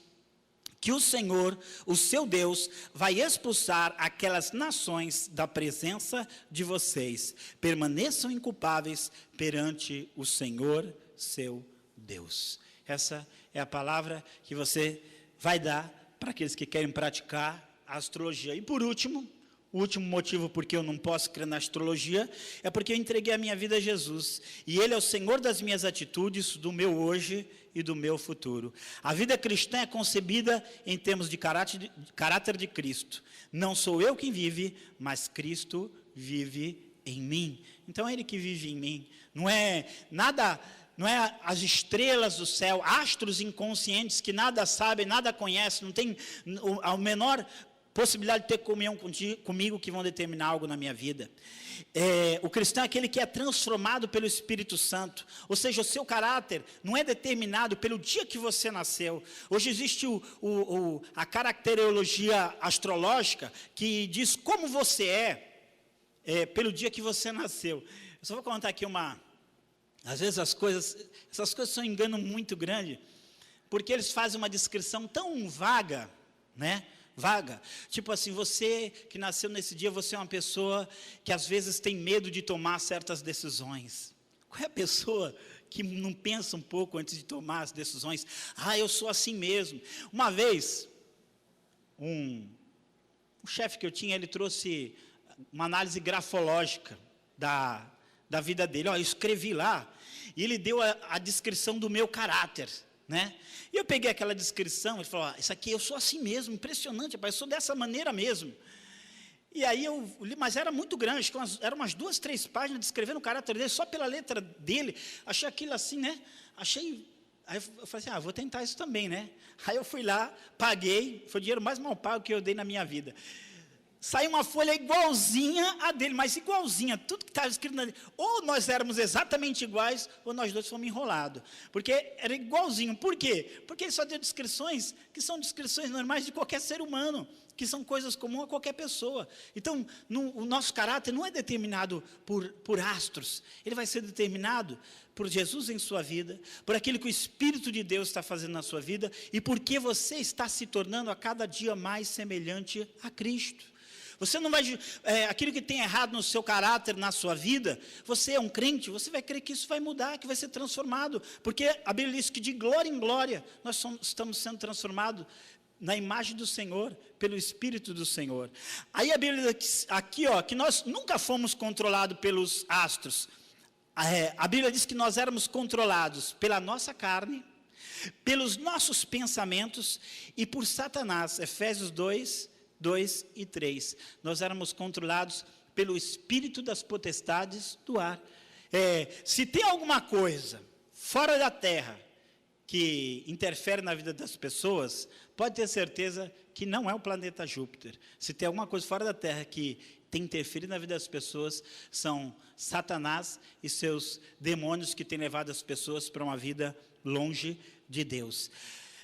que o Senhor, o seu Deus, vai expulsar aquelas nações da presença de vocês. Permaneçam inculpáveis perante o Senhor, seu Deus. Essa é a palavra que você vai dar para aqueles que querem praticar a astrologia. E por último, o último motivo porque eu não posso crer na astrologia é porque eu entreguei a minha vida a Jesus. E Ele é o Senhor das minhas atitudes, do meu hoje e do meu futuro. A vida cristã é concebida em termos de caráter de Cristo. Não sou eu quem vive, mas Cristo vive em mim. Então é Ele que vive em mim. Não é as estrelas do céu, astros inconscientes que nada sabem, nada conhecem, não tem a menor possibilidade de ter comunhão comigo que vão determinar algo na minha vida. O cristão é aquele que é transformado pelo Espírito Santo, ou seja, o seu caráter não é determinado pelo dia que você nasceu. Hoje existe a caracterologia astrológica que diz como você pelo dia que você nasceu. Eu só vou contar aqui às vezes essas coisas são um engano muito grande, porque eles fazem uma descrição tão vaga, né? Vaga, tipo assim, você que nasceu nesse dia, você é uma pessoa que às vezes tem medo de tomar certas decisões. Qual é a pessoa que não pensa um pouco antes de tomar as decisões? Eu sou assim mesmo. Uma vez, um chefe que eu tinha, ele trouxe uma análise grafológica da vida dele. Eu escrevi lá, e ele deu a descrição do meu caráter, né? E eu peguei aquela descrição, ele falou, isso aqui eu sou assim mesmo, impressionante, rapaz, eu sou dessa maneira mesmo. E aí eu li, mas era muito grande, eram umas 2, 3 páginas descrevendo o caráter dele, só pela letra dele, achei aquilo assim, né? Aí eu falei assim, vou tentar isso também, né? Aí eu fui lá, paguei, foi o dinheiro mais mal pago que eu dei na minha vida. Saiu uma folha igualzinha a dele, mas igualzinha, tudo que estava escrito na dele. Ou nós éramos exatamente iguais, ou nós dois fomos enrolados. Porque era igualzinho. Por quê? Porque ele só deu descrições que são descrições normais de qualquer ser humano, que são coisas comuns a qualquer pessoa. Então, o nosso caráter não é determinado por astros, ele vai ser determinado por Jesus em sua vida, por aquilo que o Espírito de Deus está fazendo na sua vida, e porque você está se tornando a cada dia mais semelhante a Cristo. Você não vai, aquilo que tem errado no seu caráter, na sua vida, você é um crente, você vai crer que isso vai mudar, que vai ser transformado, porque a Bíblia diz que de glória em glória, nós estamos sendo transformados na imagem do Senhor, pelo Espírito do Senhor. Aí a Bíblia diz aqui, que nós nunca fomos controlados pelos astros. A Bíblia diz que nós éramos controlados pela nossa carne, pelos nossos pensamentos e por Satanás. Efésios 2 e 3, nós éramos controlados pelo espírito das potestades do ar. Se tem alguma coisa fora da terra que interfere na vida das pessoas, pode ter certeza que não é o planeta Júpiter. Se tem alguma coisa fora da terra que tem interferido na vida das pessoas, são Satanás e seus demônios que têm levado as pessoas para uma vida longe de Deus.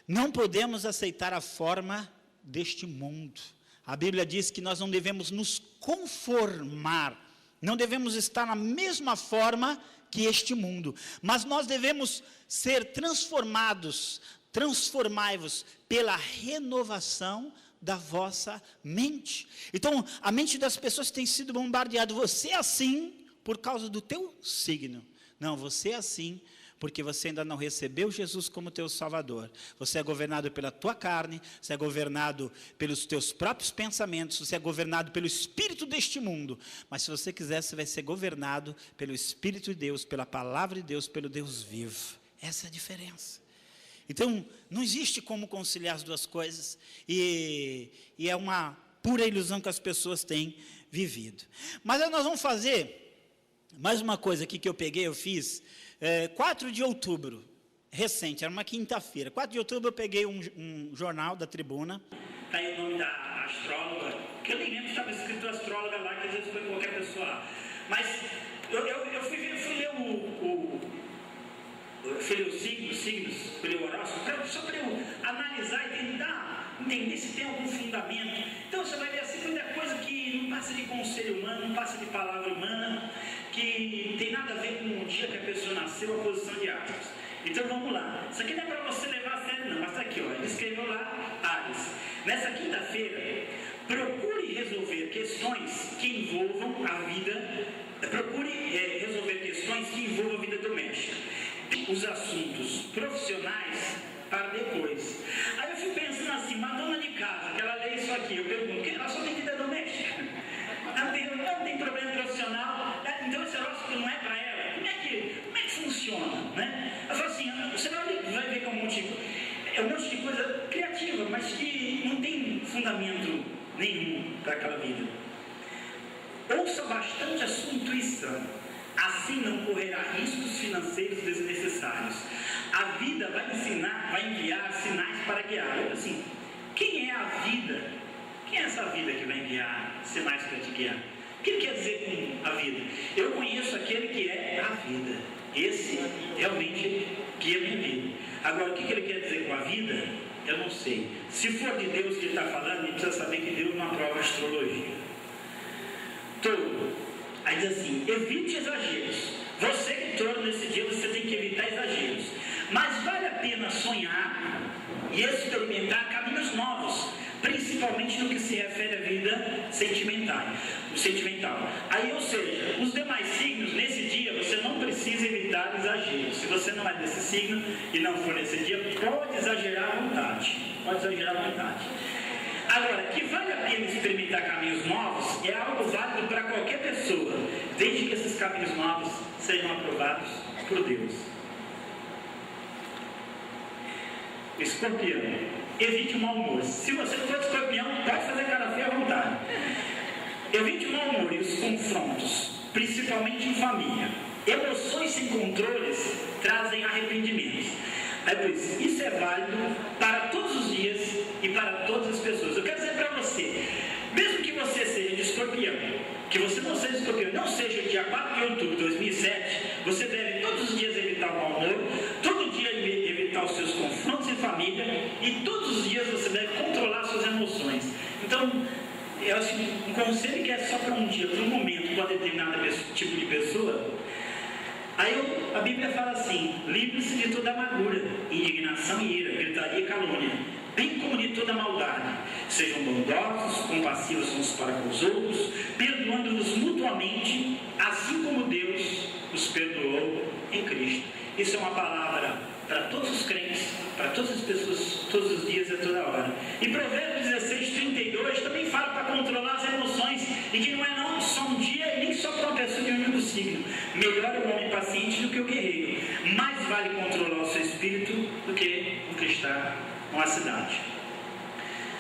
Não podemos aceitar a forma deste mundo. A Bíblia diz que nós não devemos nos conformar, não devemos estar na mesma forma que este mundo, mas nós devemos ser transformados, transformai-vos pela renovação da vossa mente. Então, a mente das pessoas tem sido bombardeada, você é assim por causa do teu signo. Não, você é assim porque você ainda não recebeu Jesus como teu Salvador. Você é governado pela tua carne, você é governado pelos teus próprios pensamentos, você é governado pelo espírito deste mundo. Mas se você quiser, você vai ser governado pelo Espírito de Deus, pela palavra de Deus, pelo Deus vivo. Essa é a diferença. Então, não existe como conciliar as duas coisas, e é uma pura ilusão que as pessoas têm vivido. Mas aí nós vamos fazer mais uma coisa aqui que eu fiz, 4 de outubro, recente, era uma quinta-feira, 4 de outubro eu peguei um jornal da Tribuna. Está aí o nome da astróloga, que eu nem lembro se estava escrito astróloga lá, que às vezes foi qualquer pessoa. Mas eu fui ler os signos, fui ler o horóscopo, só para eu analisar e tentar entender se tem algum fundamento. Então você vai ver assim, muita coisa que não passa de conselho humano, não passa de palavra humana, que tem nada a ver com o dia que a pessoa nasceu, a posição de Ares. Então vamos lá, isso aqui não é para você levar a sério não, mas está aqui, ó, ele escreveu lá, Ares. Nessa quinta-feira, procure resolver questões que envolvam a vida, resolver questões que envolvam a vida doméstica. Os assuntos profissionais para depois. Aí eu fico pensando assim, uma dona de casa, que ela lê isso aqui, eu pergunto, que ela só tem vida doméstica? Ela não tem problema profissional, então esse horóscopo não é para ela. Como é que funciona? Né? Ela fala assim, você vai ver que é um monte de coisa criativa, mas que não tem fundamento nenhum para aquela vida. Ouça bastante a sua intuição, assim não correrá riscos financeiros desnecessários. A vida vai enviar sinais para guiar. Assim, quem é a vida? Quem é essa vida que vai enviar sinais para te guiar? O que ele quer dizer com a vida? Eu conheço aquele que é a vida. Esse realmente guia a minha vida. Agora, o que ele quer dizer com a vida? Eu não sei. Se for de Deus que ele está falando, ele precisa saber que Deus não aprova astrologia. Aí diz assim, evite exageros. Você que torna nesse dia, você tem que evitar exageros. Mas vale a pena sonhar e experimentar caminhos novos, principalmente no que se refere à vida sentimental. Aí, ou seja, os demais signos, nesse dia, você não precisa evitar exageros. Se você não é desse signo e não for nesse dia, pode exagerar à vontade. Agora, que vale a pena experimentar caminhos novos é algo válido para qualquer pessoa, desde que esses caminhos novos sejam aprovados por Deus. Escorpião, evite o mau humor. Se você for escorpião, pode fazer cara feia à vontade. Evite o mau humor e os confrontos, principalmente em família. Emoções sem controles trazem arrependimentos. Pois isso é válido para todos os dias e para todas as pessoas. Eu quero dizer para você, mesmo que você seja de escorpião, que você não seja de escorpião, não seja dia 4 de outubro de 2007, você deve todos os dias evitar o mau humor, todo dia evitar os seus confrontos em família, e todos os dias você deve controlar suas emoções. Então, eu acho que um conselho que é só para um dia, para um momento, para determinado tipo de pessoa. Aí a Bíblia fala assim, livre-se de toda amargura, indignação e ira, gritaria e calúnia, bem como de toda maldade. Sejam bondosos, compassivos uns para com os outros, perdoando-nos mutuamente, assim como Deus os perdoou em Cristo. Isso é uma palavra para todos os crentes, para todas as pessoas, todos os dias e toda hora. E Provérbios 16:32 também fala para controlar as emoções, e que não é não só um dia e nem só para uma pessoa de um mesmo signo. Melhor é o homem paciente do que o guerreiro. Mais vale controlar o seu espírito do que conquistar uma cidade.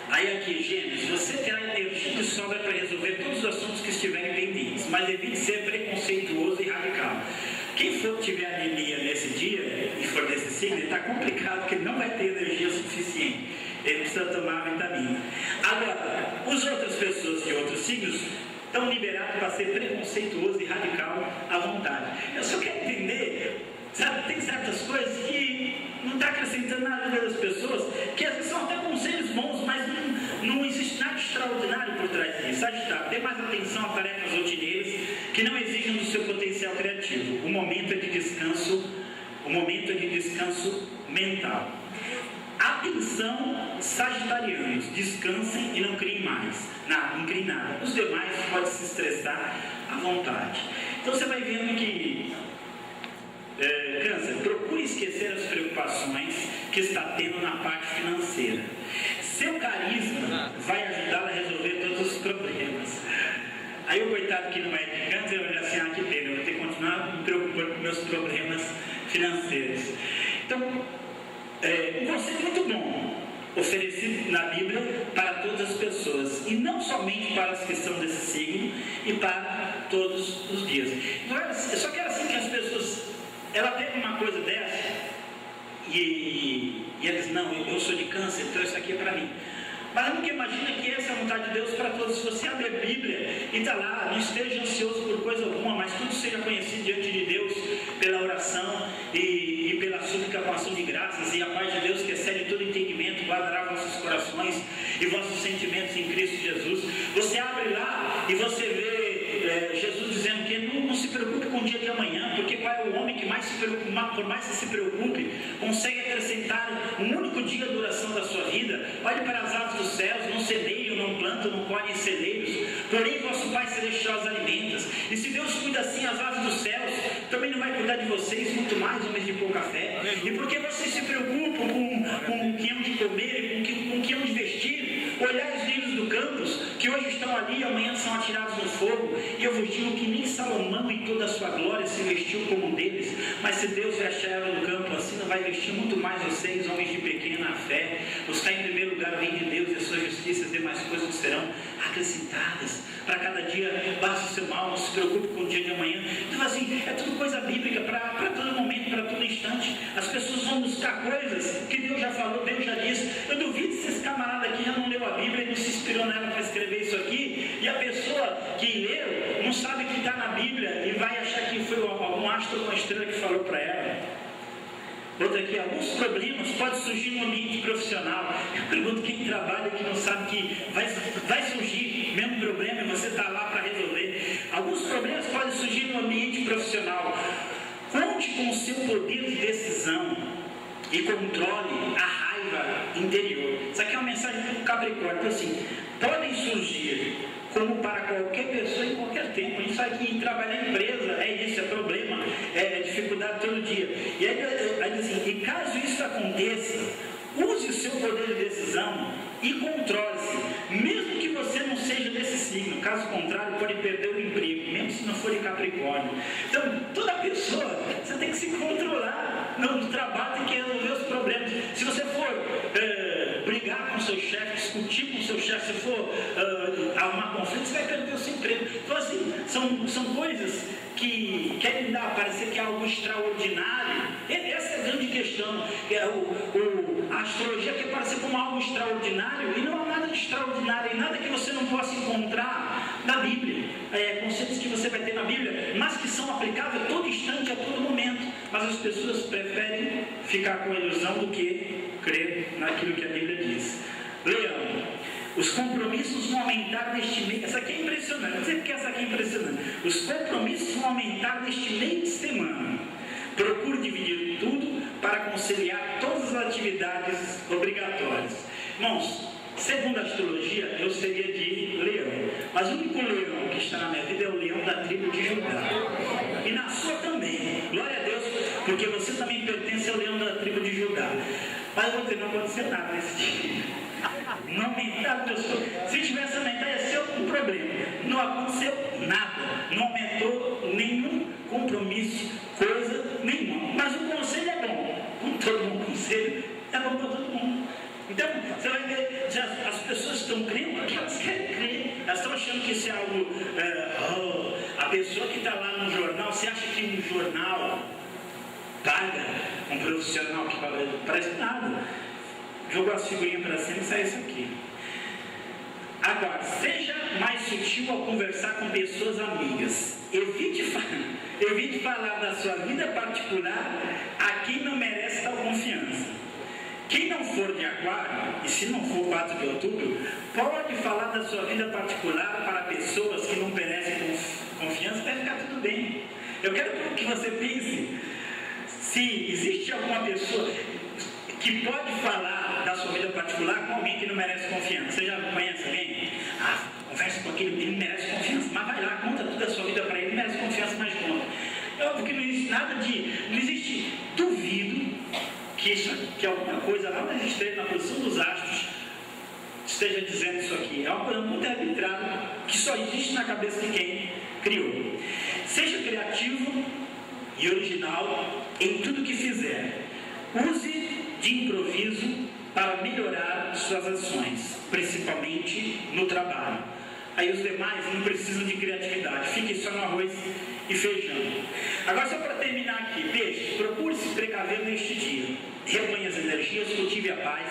Aí aqui, Gêmeos, você terá energia de sobra para resolver todos os assuntos que estiverem pendentes, mas evite ser preconceituoso e radical. Quem tiver anemia nesse dia e for desse signo, está complicado, porque ele não vai ter energia suficiente. Ele precisa tomar vitamina. Agora, as outras pessoas de outros signos estão liberados para ser preconceituoso e radical à vontade. Eu só quero entender, sabe, tem certas coisas que não está acrescentando nada na vida das pessoas, que às vezes são até conselhos bons, mas não existe nada extraordinário por trás disso. Sagitário, dê mais atenção a tarefas rotineiras que não exigem do seu potencial criativo. O momento é de descanso mental. Atenção, sagitarianos, descansem e não criem mais. Não criem nada. Os demais podem se estressar à vontade. Então você vai vendo que Câncer, procure esquecer as preocupações que está tendo na parte financeira. Seu carisma vai ajudá-la a resolver todos os problemas. Aí o coitado que não é de câncer, olha assim, que pena, eu vou ter que continuar me preocupando com meus problemas financeiros. Então, um conselho muito bom, oferecido na Bíblia para todas as pessoas, e não somente para as que são desse signo, e para todos os dias. Então, eu só quero assim que as pessoas, ela pega uma coisa dessa, e eles, não, eu sou de câncer, então isso aqui é para mim. Mas nunca imagina que essa é a vontade de Deus para todos. Se você abrir a Bíblia e está lá, não esteja ansioso por coisa alguma, mas tudo seja conhecido diante de Deus pela oração e pela súplica com ação de graças, e a paz de Deus que excede todo entendimento guardará vossos corações e vossos sentimentos em Cristo Jesus. Você abre lá e você vê Jesus dizendo que não se preocupe com o dia de amanhã, porque qual é o homem que mais se preocupa, por mais que se preocupe, consegue acrescentar um único dia de duração da sua vida? Olhe para as aves dos céus, não semeiam, não plantam, não colhem celeiros, porém vosso Pai Celestial as alimenta. E se Deus cuida assim as aves dos céus, também não vai cuidar de vocês, muito mais, homens de pouca fé. E porque vocês se preocupam com o que hão de comer, com o que hão de vestir? Olhai os lírios do campo, que hoje estão ali e amanhã são atirados no fogo. E eu vos digo que nem Salomão em toda a sua glória se vestiu como um deles. Mas se Deus vestir a erva do campo assim, não vai vestir muito mais vocês, homens de pequena fé. Buscar em primeiro lugar o reino de Deus e a sua justiça, as demais coisas serão acrescentadas. Para cada dia basta o seu mal, não se preocupe com o dia de amanhã. Então assim, é tudo coisa bíblica para todo momento, para todo instante. As pessoas vão buscar coisas que Deus já falou, Deus já disse. Eu duvido se esse camarada aqui já não leu a Bíblia e não se inspirou nela para escrever isso aqui, e a pessoa que leu não sabe que está na Bíblia e vai achar que foi algum astro ou uma estrela que falou para ela. Outra aqui, alguns problemas podem surgir no ambiente profissional. Eu pergunto quem trabalha que não sabe que vai surgir mesmo problema e você está lá para resolver. Alguns problemas podem surgir no ambiente profissional. Conte com o seu poder de decisão e controle a raiva interior. Isso aqui é uma mensagem para o Capricórnio. Então assim, podem surgir como para qualquer pessoa em qualquer tempo. A gente sabe que trabalhar em empresa é isso, é problema, é dificuldade todo dia. E aí assim, e caso isso aconteça, use o seu poder de decisão e controle-se, mesmo que você não seja desse signo. Caso contrário, pode perder o emprego, mesmo se não for de Capricórnio. Então, toda pessoa, você tem que se controlar no trabalho, tem que resolver os problemas. Se você for brigar com o seu chefe, discutir com o seu chefe, se for arrumar conflito, você vai perder o seu emprego. Então assim, são coisas que querem parecer que é algo extraordinário. Essa é a grande questão. A astrologia quer parecer como algo extraordinário, e não há nada de extraordinário, e nada que você não possa encontrar na Bíblia. Conceitos que você vai ter na Bíblia, mas que são aplicáveis a todo instante, a todo momento. Mas as pessoas preferem ficar com a ilusão do que crer naquilo que a Bíblia diz. Leão, os compromissos vão aumentar neste mês. Essa aqui é impressionante, não sei porque essa aqui é impressionante. Os compromissos vão aumentar neste meio de semana. Procure dividir tudo para conciliar todas as atividades obrigatórias. Irmãos, segundo a astrologia, eu seria de leão. Mas o único leão que está na minha vida é o leão da tribo de Judá. E na sua também. Glória a Deus, porque você também pertence ao leão da tribo de Judá. Mas vou dizer, não aconteceu nada nesse dia. Não aumentaram meus compromissos. Se tivesse aumentado, ia ser um problema. Não aconteceu nada. Não aumentou nenhum compromisso, coisa nenhuma. Mas o conselho é bom. Como todo bom conselho, é bom para todo mundo. Então, você vai ver, as pessoas estão crendo porque elas querem crer. Elas estão achando que isso é algo... a pessoa que está lá no jornal, você acha que no jornal paga um profissional que parece nada? Jogou as figurinhas para cima e sai isso aqui. Agora, seja mais sutil ao conversar com pessoas amigas. Evite falar da sua vida particular a quem não merece tal confiança. Quem não for de Aquário, e se não for 4 de outubro, pode falar da sua vida particular para pessoas que não merecem confiança, vai ficar tudo bem. Eu quero que você pense se existe alguma pessoa que pode falar da sua vida particular com alguém que não merece confiança. Você já conhece alguém? Conversa com aquele, ele merece confiança, mas vai lá, conta tudo da sua vida para ele, merece confiança, mas conta. É óbvio que não existe, duvido que alguma coisa lá nas estrelas, na posição dos astros, esteja dizendo isso aqui. É uma coisa muito arbitrária, que só existe na cabeça de quem criou. Seja criativo e original em tudo que fizer. Use de improviso para melhorar suas ações, principalmente no trabalho. Aí os demais não precisam de criatividade, fiquem só no arroz e feijão. Agora, só para terminar aqui, procure se precaver neste dia. Reponha as energias, cultive a paz,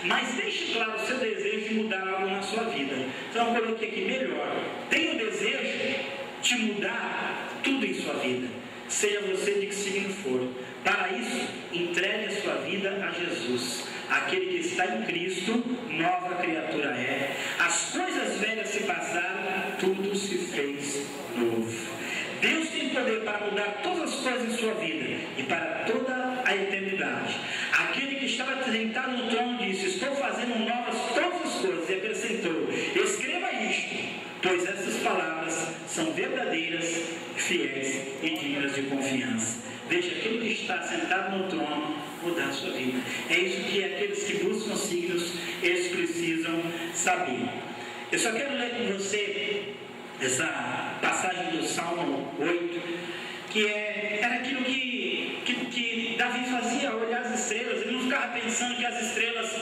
mas deixe claro o seu desejo de mudar algo na sua vida. Então eu coloquei aqui melhor. Tenha o desejo de mudar tudo em sua vida, seja você de que signo for. Para isso, entregue a sua vida a Jesus. Aquele que está em Cristo, nova criatura é. As coisas velhas se passaram, tudo se fez novo. Deus tem poder para mudar todas as coisas em sua vida e para toda a eternidade. Aquele que estava sentado no trono disse: estou fazendo novas todas as coisas, e acrescentou: escreva isto, pois essas palavras são verdadeiras, fiéis e dignas de confiança. Veja, aquele que está sentado no trono mudar a sua vida. É isso que aqueles que buscam signos, eles precisam saber. Eu só quero ler com você essa passagem do Salmo 8, que era aquilo que Davi fazia, olhar as estrelas. Ele não ficava pensando que as estrelas,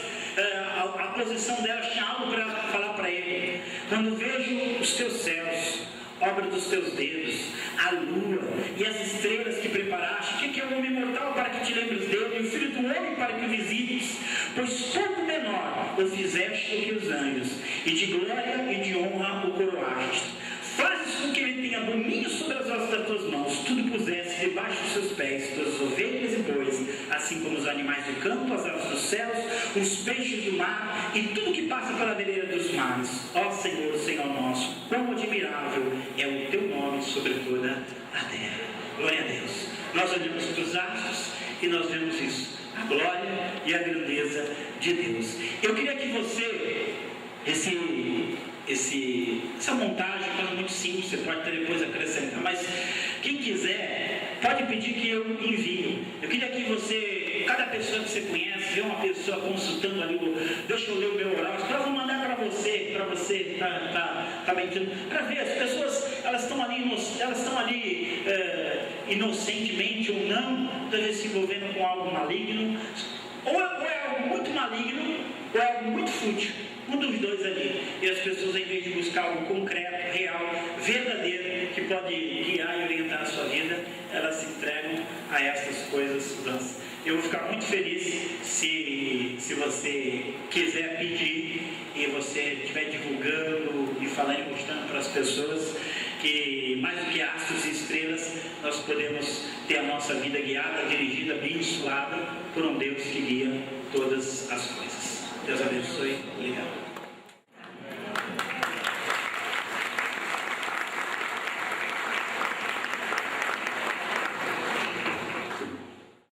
a posição delas tinha algo para falar para ele. Quando vejo os teus céus, obra dos teus dedos, a lua e as estrelas que preparaste, o que é o homem mortal para que te lembres dele, e o filho do homem para que o visites? Pois pouco menor o fizeste do que os anjos, e de glória e de honra o coroaste. Fazes com que ele tenha domínio sobre as obras das tuas mãos, tudo puseste debaixo dos seus pés, todas as ovelhas e bois, assim como os animais do campo, as aves dos céus, os peixes do mar e tudo que passa pela veleira dos mares. Ó Senhor, Senhor nosso, quão admirável é o teu nome sobre toda a terra. Glória a Deus. Nós olhamos para os astros e nós vemos isso, a glória e a grandeza de Deus. Eu queria que você, essa montagem é muito simples, você pode até depois acrescentar, mas quem quiser pode pedir que eu envie. Eu queria que você, cada pessoa que você conhece, vê uma pessoa consultando ali, deixa eu ler o meu oráculo, então eu vou mandar para você tá mentindo, para ver, as pessoas, elas estão ali inocentemente ou não, às vezes se envolvendo com algo maligno, ou é algo muito maligno, ou é algo muito fútil. Um dos dois ali. E as pessoas, em vez de buscar algo concreto, real, verdadeiro, que pode guiar e orientar a sua vida, elas se entregam a essas coisas vãs. Eu vou ficar muito feliz se você quiser pedir e você estiver divulgando e falando e mostrando para as pessoas que, mais do que astros e estrelas, nós podemos ter a nossa vida guiada, dirigida, abençoada por um Deus que guia todas as coisas. Deus abençoe. Obrigado.